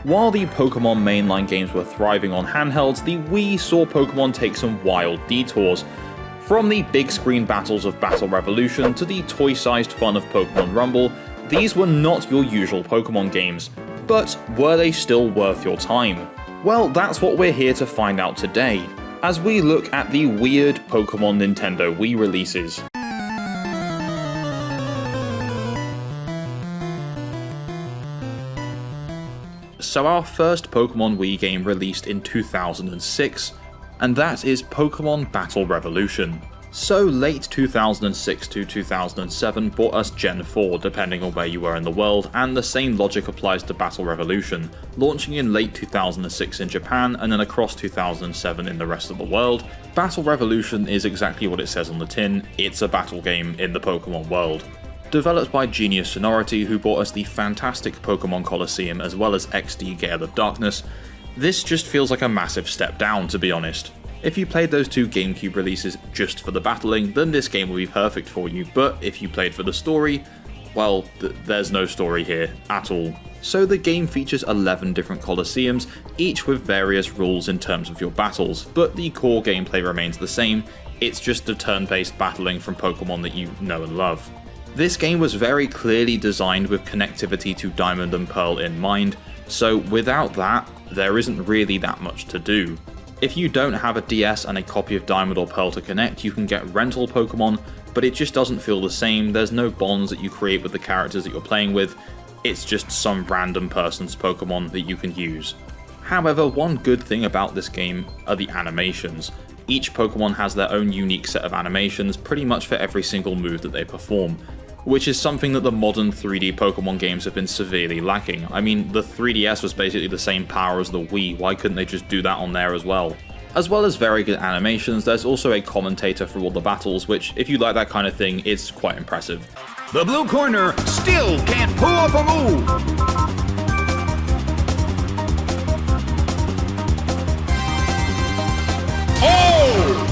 While the Pokémon mainline games were thriving on handhelds, the Wii saw Pokémon take some wild detours. From the big screen battles of Battle Revolution to the toy-sized fun of Pokémon Rumble, these were not your usual Pokémon games. But were they still worth your time? Well, that's what we're here to find out today, as we look at the weird Pokémon Nintendo Wii releases. So our first Pokémon Wii game released in 2006, and that is Pokémon Battle Revolution. So late 2006 to 2007 brought us Gen 4 depending on where you were in the world, and the same logic applies to Battle Revolution, launching in late 2006 in Japan and then across 2007 in the rest of the world. Battle Revolution is exactly what it says on the tin, it's a battle game in the Pokémon world. Developed by Genius Sonority, who brought us the fantastic Pokémon Colosseum as well as XD Gale of Darkness, this just feels like a massive step down, to be honest. If you played those two GameCube releases just for the battling, then this game will be perfect for you, but if you played for the story, well, there's no story here at all. So the game features 11 different Colosseums, each with various rules in terms of your battles, but the core gameplay remains the same, it's just the turn-based battling from Pokémon that you know and love. This game was very clearly designed with connectivity to Diamond and Pearl in mind, so without that, there isn't really that much to do. If you don't have a DS and a copy of Diamond or Pearl to connect, you can get rental Pokémon, but it just doesn't feel the same, there's no bonds that you create with the characters that you're playing with, it's just some random person's Pokémon that you can use. However, one good thing about this game are the animations. Each Pokémon has their own unique set of animations pretty much for every single move that they perform, which is something that the modern 3D Pokémon games have been severely lacking. I mean, the 3DS was basically the same power as the Wii, why couldn't they just do that on there as well? As well as very good animations, there's also a commentator for all the battles, which, if you like that kind of thing, is quite impressive. The blue corner still can't pull off a move! Oh!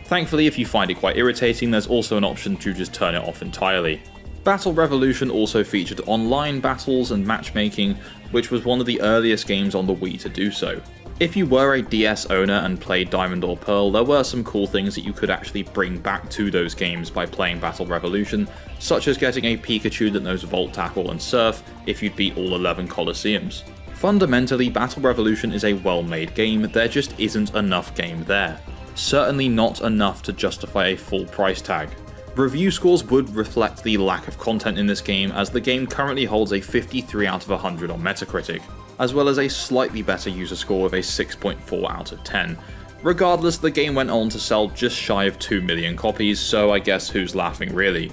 Thankfully, if you find it quite irritating, there's also an option to just turn it off entirely. Battle Revolution also featured online battles and matchmaking, which was one of the earliest games on the Wii to do so. If you were a DS owner and played Diamond or Pearl, there were some cool things that you could actually bring back to those games by playing Battle Revolution, such as getting a Pikachu that knows Volt Tackle and Surf if you'd beat all 11 Colosseums. Fundamentally, Battle Revolution is a well-made game, there just isn't enough game there. Certainly not enough to justify a full price tag. Review scores would reflect the lack of content in this game, as the game currently holds a 53 out of 100 on Metacritic, as well as a slightly better user score of a 6.4 out of 10. Regardless, the game went on to sell just shy of 2 million copies, so I guess who's laughing really?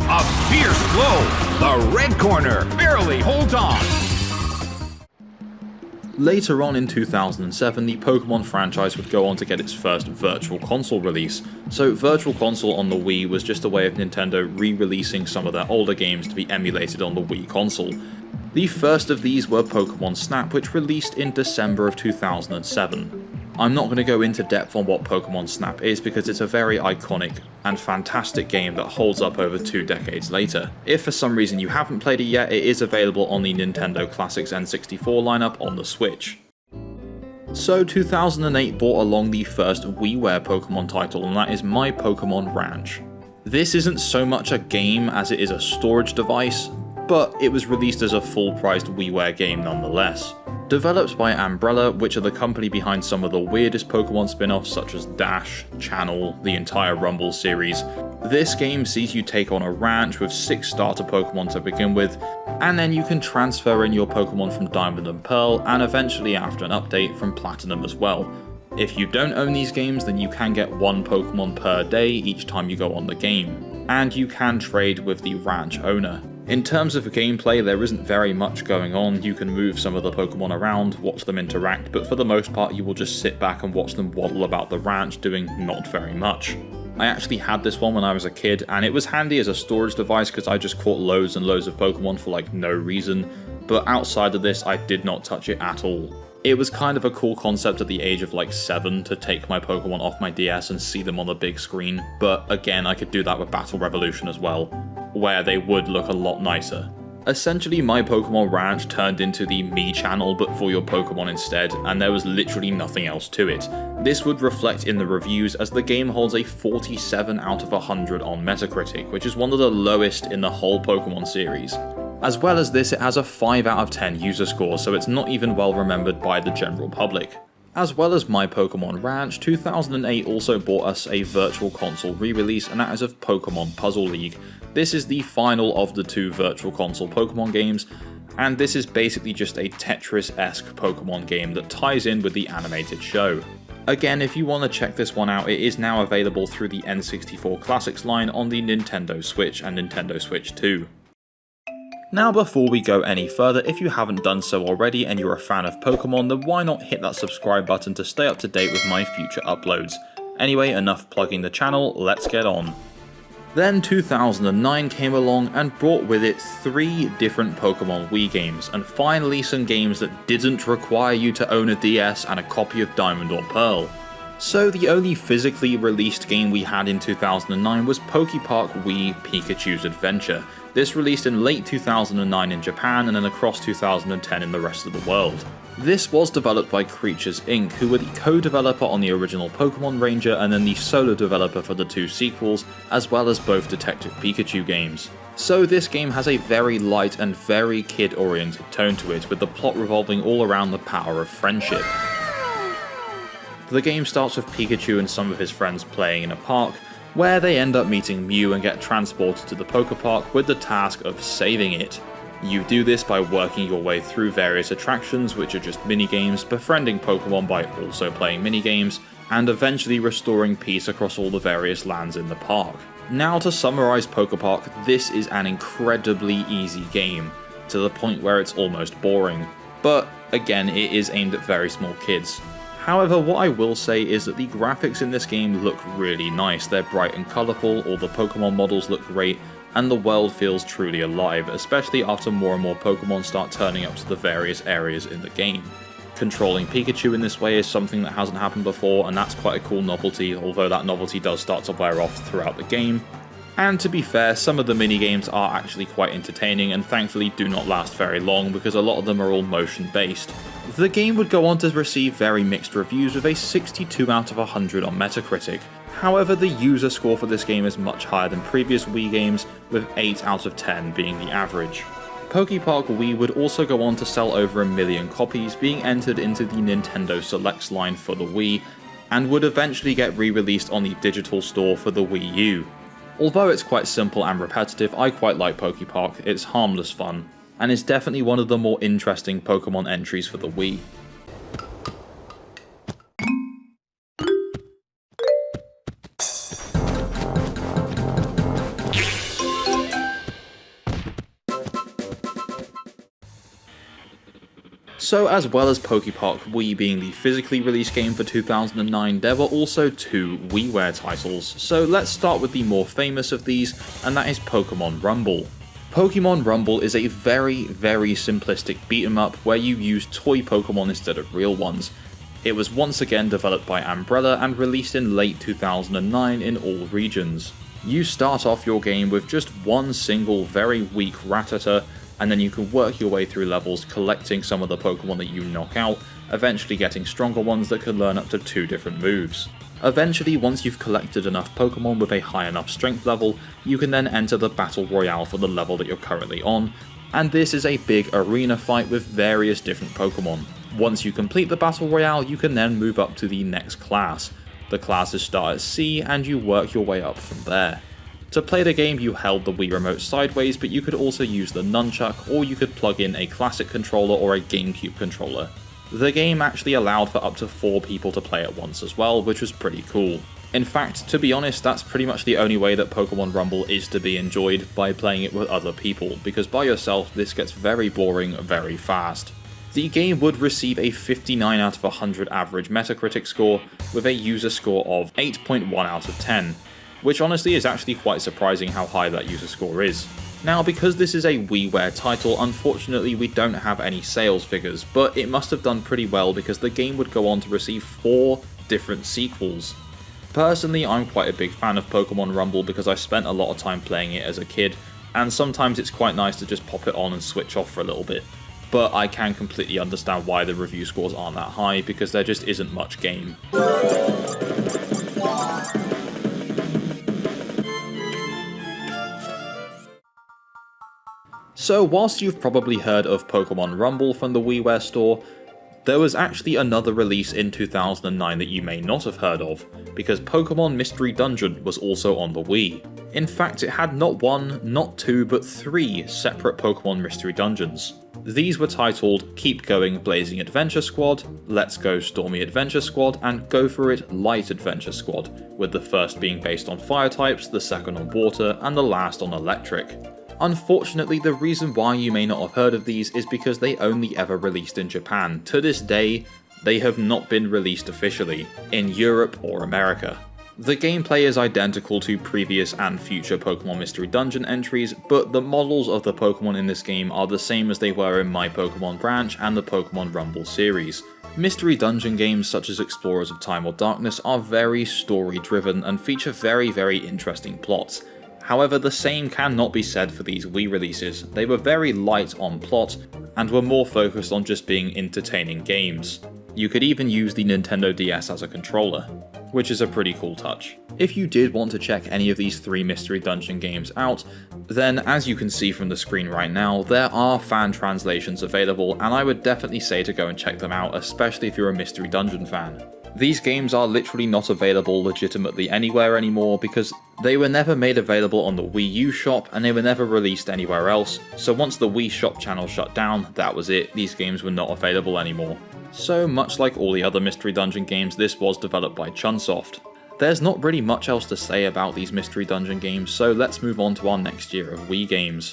A fierce blow! The red corner barely holds on! Later on in 2007, the Pokémon franchise would go on to get its first Virtual Console release, so Virtual Console on the Wii was just a way of Nintendo re-releasing some of their older games to be emulated on the Wii console. The first of these were Pokémon Snap, which released in December of 2007. I'm not going to go into depth on what Pokémon Snap is because it's a very iconic and fantastic game that holds up over 2 decades later. If for some reason you haven't played it yet, it is available on the Nintendo Classics N64 lineup on the Switch. So 2008 brought along the first WiiWare Pokémon title, and that is My Pokémon Ranch. This isn't so much a game as it is a storage device, but it was released as a full-priced WiiWare game nonetheless. Developed by Umbrella, which are the company behind some of the weirdest Pokémon spin-offs such as Dash, Channel, the entire Rumble series, this game sees you take on a ranch with 6 starter Pokémon to begin with, and then you can transfer in your Pokémon from Diamond and Pearl, and eventually after an update from Platinum as well. If you don't own these games, then you can get 1 Pokémon per day each time you go on the game, and you can trade with the ranch owner. In terms of gameplay, there isn't very much going on. You can move some of the Pokémon around, watch them interact, but for the most part you will just sit back and watch them waddle about the ranch doing not very much. I actually had this one when I was a kid, and it was handy as a storage device because I just caught loads and loads of Pokémon for like no reason, but outside of this I did not touch it at all. It was kind of a cool concept at the age of like 7 to take my Pokémon off my DS and see them on the big screen, but again I could do that with Battle Revolution as well. where they would look a lot nicer. Essentially, My Pokémon Ranch turned into the Me channel but for your Pokémon instead, and there was literally nothing else to it. This would reflect in the reviews as the game holds a 47 out of 100 on Metacritic, which is one of the lowest in the whole Pokémon series. As well as this, it has a 5 out of 10 user score, so it's not even well remembered by the general public. As well as My Pokémon Ranch, 2008 also brought us a Virtual Console re-release, and that is of Pokémon Puzzle League. This is the final of the two Virtual Console Pokémon games, and this is basically just a Tetris-esque Pokémon game that ties in with the animated show. Again, if you want to check this one out, it is now available through the N64 Classics line on the Nintendo Switch and Nintendo Switch 2. Now before we go any further, if you haven't done so already and you're a fan of Pokemon, then why not hit that subscribe button to stay up to date with my future uploads. Anyway, enough plugging the channel, let's get on. Then 2009 came along and brought with it 3 different Pokémon Wii games, and finally some games that didn't require you to own a DS and a copy of Diamond or Pearl. So the only physically released game we had in 2009 was Poképark Wii Pikachu's Adventure. This released in late 2009 in Japan and then across 2010 in the rest of the world. This was developed by Creatures Inc., who were the co-developer on the original Pokémon Ranger and then the solo developer for the 2 sequels, as well as both Detective Pikachu games. So this game has a very light and very kid-oriented tone to it, with the plot revolving all around the power of friendship. The game starts with Pikachu and some of his friends playing in a park, where they end up meeting Mew and get transported to the Poképark with the task of saving it. You do this by working your way through various attractions, which are just minigames, befriending Pokémon by also playing minigames, and eventually restoring peace across all the various lands in the park. Now to summarise Poképark, this is an incredibly easy game, to the point where it's almost boring. But again, it is aimed at very small kids. However, what I will say is that the graphics in this game look really nice. They're bright and colourful, all the Pokémon models look great, and the world feels truly alive, especially after more and more Pokémon start turning up to the various areas in the game. Controlling Pikachu in this way is something that hasn't happened before, and that's quite a cool novelty, although that novelty does start to wear off throughout the game. And to be fair, some of the minigames are actually quite entertaining and thankfully do not last very long because a lot of them are all motion based. The game would go on to receive very mixed reviews with a 62 out of 100 on Metacritic. However, the user score for this game is much higher than previous Wii games, with 8 out of 10 being the average. Poképark Wii would also go on to sell over 1 million copies, being entered into the Nintendo Selects line for the Wii, and would eventually get re-released on the digital store for the Wii U. Although it's quite simple and repetitive, I quite like Poképark. It's harmless fun, and is definitely one of the more interesting Pokémon entries for the Wii. So as well as Poképark Wii being the physically released game for 2009, there were also 2 WiiWare titles, so let's start with the more famous of these, and that is Pokémon Rumble. Pokémon Rumble is a very simplistic beat 'em up where you use toy Pokémon instead of real ones. It was once again developed by Umbrella and released in late 2009 in all regions. You start off your game with just one single very weak Rattata, and then you can work your way through levels collecting some of the Pokemon that you knock out, eventually getting stronger ones that can learn up to 2 different moves. Eventually, once you've collected enough Pokemon with a high enough strength level, you can then enter the Battle Royale for the level that you're currently on, and this is a big arena fight with various different Pokemon. Once you complete the Battle Royale, you can then move up to the next class. The classes start at C, and you work your way up from there. To play the game, you held the Wii Remote sideways, but you could also use the nunchuck, or you could plug in a classic controller or a GameCube controller. The game actually allowed for up to 4 people to play at once as well, which was pretty cool. In fact, to be honest, that's pretty much the only way that Pokémon Rumble is to be enjoyed, by playing it with other people, because by yourself this gets very boring very fast. The game would receive a 59 out of 100 average Metacritic score, with a user score of 8.1 out of 10. Which honestly is actually quite surprising how high that user score is. Now, because this is a WiiWare title, unfortunately we don't have any sales figures, but it must have done pretty well because the game would go on to receive 4 different sequels. Personally, I'm quite a big fan of Pokémon Rumble because I spent a lot of time playing it as a kid, and sometimes it's quite nice to just pop it on and switch off for a little bit. But I can completely understand why the review scores aren't that high, because there just isn't much game. So whilst you've probably heard of Pokémon Rumble from the WiiWare store, there was actually another release in 2009 that you may not have heard of, because Pokémon Mystery Dungeon was also on the Wii. In fact, it had not one, not two, but three separate Pokémon Mystery Dungeons. These were titled Keep Going Blazing Adventure Squad, Let's Go Stormy Adventure Squad, and Go For It Light Adventure Squad, with the first being based on fire types, the second on water, and the last on electric. Unfortunately, the reason why you may not have heard of these is because they only ever released in Japan. To this day, they have not been released officially in Europe or America. The gameplay is identical to previous and future Pokémon Mystery Dungeon entries, but the models of the Pokémon in this game are the same as they were in My Pokémon Ranch and the Pokémon Rumble series. Mystery Dungeon games such as Explorers of Time or Darkness are very story driven and feature very interesting plots. However, the same cannot be said for these Wii releases. They were very light on plot and were more focused on just being entertaining games. You could even use the Nintendo DS as a controller, which is a pretty cool touch. If you did want to check any of these three Mystery Dungeon games out, then as you can see from the screen right now, there are fan translations available, and I would definitely say to go and check them out, especially if you're a Mystery Dungeon fan. These games are literally not available legitimately anywhere anymore because they were never made available on the Wii U shop and they were never released anywhere else, so once the Wii shop channel shut down, that was it, these games were not available anymore. So much like all the other Mystery Dungeon games, this was developed by Chunsoft. There's not really much else to say about these Mystery Dungeon games, so let's move on to our next year of Wii games.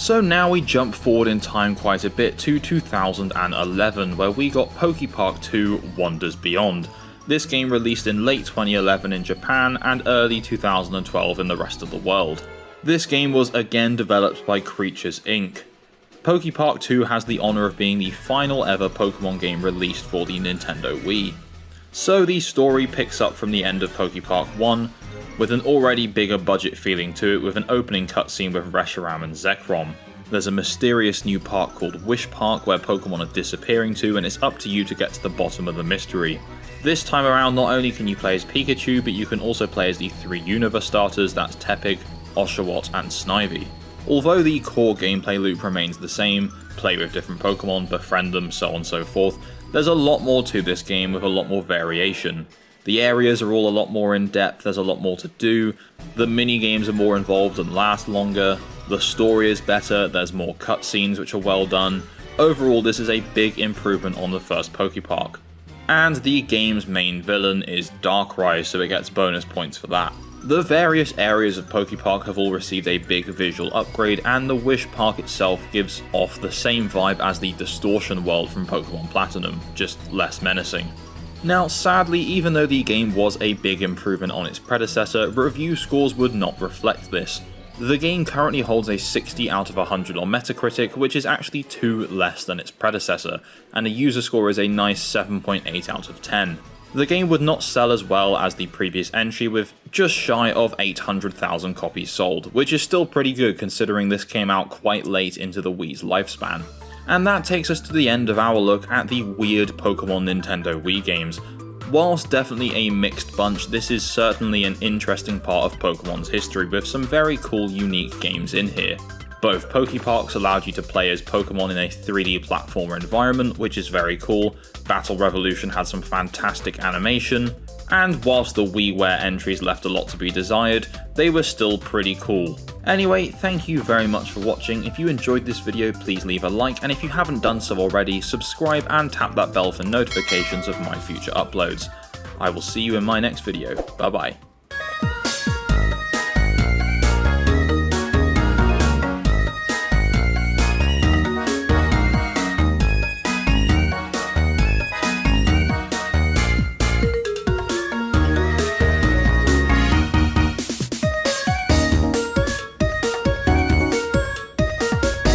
So now we jump forward in time quite a bit to 2011, where we got Poképark 2 Wonders Beyond. This game released in late 2011 in Japan and early 2012 in the rest of the world. This game was again developed by Creatures Inc. Poképark 2 has the honour of being the final ever Pokémon game released for the Nintendo Wii. So the story picks up from the end of Poképark 1, with an already bigger budget feeling to it, with an opening cutscene with Reshiram and Zekrom. There's a mysterious new park called Wish Park where Pokemon are disappearing to, and it's up to you to get to the bottom of the mystery. This time around, not only can you play as Pikachu, but you can also play as the three Unova starters, that's Tepig, Oshawott and Snivy. Although the core gameplay loop remains the same, play with different Pokemon, befriend them, so on and so forth, there's a lot more to this game with a lot more variation. The areas are all a lot more in depth, there's a lot more to do, the mini-games are more involved and last longer, the story is better, there's more cutscenes which are well done. Overall, this is a big improvement on the first Poképark. And the game's main villain is Darkrai, so it gets bonus points for that. The various areas of Poképark have all received a big visual upgrade, and the Wish Park itself gives off the same vibe as the Distortion world from Pokémon Platinum, just less menacing. Now, sadly, even though the game was a big improvement on its predecessor, review scores would not reflect this. The game currently holds a 60 out of 100 on Metacritic, which is actually 2 less than its predecessor, and the user score is a nice 7.8 out of 10. The game would not sell as well as the previous entry, with just shy of 800,000 copies sold, which is still pretty good considering this came out quite late into the Wii's lifespan. And that takes us to the end of our look at the weird Pokemon Nintendo Wii games. Whilst definitely a mixed bunch, this is certainly an interesting part of Pokemon's history with some very cool unique games in here. Both Poképarks allowed you to play as Pokemon in a 3D platformer environment, which is very cool. Battle Revolution had some fantastic animation, and whilst the WiiWare entries left a lot to be desired, they were still pretty cool. Anyway, thank you very much for watching. If you enjoyed this video, please leave a like, and if you haven't done so already, subscribe and tap that bell for notifications of my future uploads. I will see you in my next video. Bye bye.